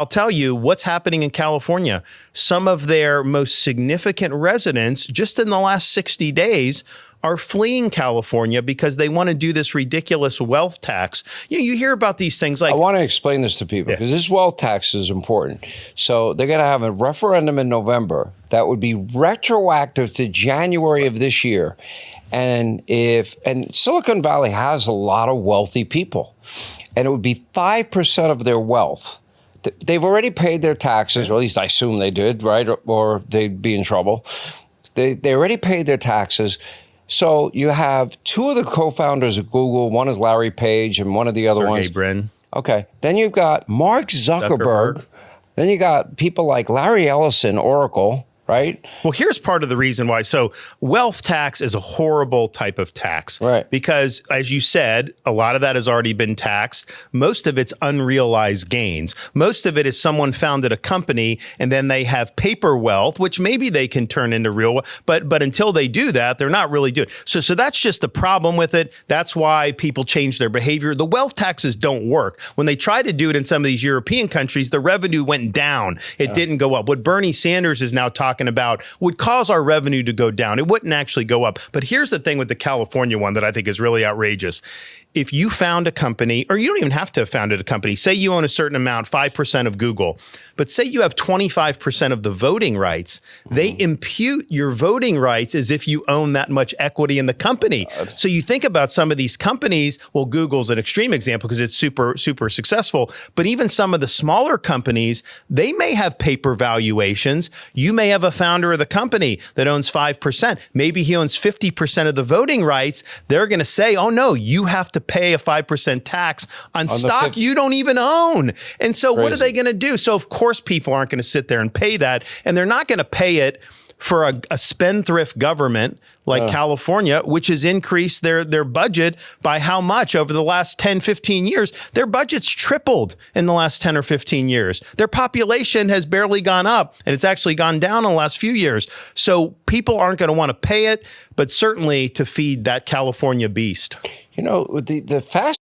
I'll tell you what's happening in California. Some of their most significant residents, just in the last 60 days, are fleeing California because they want to do this ridiculous wealth tax. You hear about these things like— I want to explain this to people because this wealth tax is important. So they're going to have a referendum in November that would be retroactive to January of this year. And Silicon Valley has a lot of wealthy people, and it would be 5% of their wealth. They've already paid their taxes, or at least I assume they did, right? Or they'd be in trouble. They already paid their taxes. So you have two of the co-founders of Google. One is Larry Page, and one of the other ones— Sergey Brin. Okay. Then you've got Mark Zuckerberg. Then you got people like Larry Ellison, Oracle, right? Well, here's part of the reason why. So wealth tax is a horrible type of tax. Right. Because, as you said, a lot of that has already been taxed. Most of it's unrealized gains. Most of it is someone founded a company and then they have paper wealth, which maybe they can turn into real wealth. But until they do that, they're not really doing it. So that's just the problem with it. That's why people change their behavior. The wealth taxes don't work. When they tried to do it in some of these European countries, the revenue went down. It didn't go up. What Bernie Sanders is now talking about would cause our revenue to go down. It wouldn't actually go up. But here's the thing with the California one that I think is really outrageous. If you found a company, or you don't even have to have founded a company, say you own a certain amount, 5% of Google, but say you have 25% of the voting rights, they impute your voting rights as if you own that much equity in the company. So you think about some of these companies, well, Google's an extreme example because it's super, super successful, but even some of the smaller companies, they may have paper valuations. You may have a founder of the company that owns 5%. Maybe he owns 50% of the voting rights. They're going to say, oh no, you have to pay a 5% tax on stock you don't even own. And so what are they going to do? So of course people aren't going to sit there and pay that, and they're not going to pay it for a spendthrift government like California, which has increased their budget by how much over the last 10, 15 years? Their budget's tripled in the last 10 or 15 years. Their population has barely gone up, and it's actually gone down in the last few years. So people aren't going to want to pay it, but certainly to feed that California beast. You know, the fast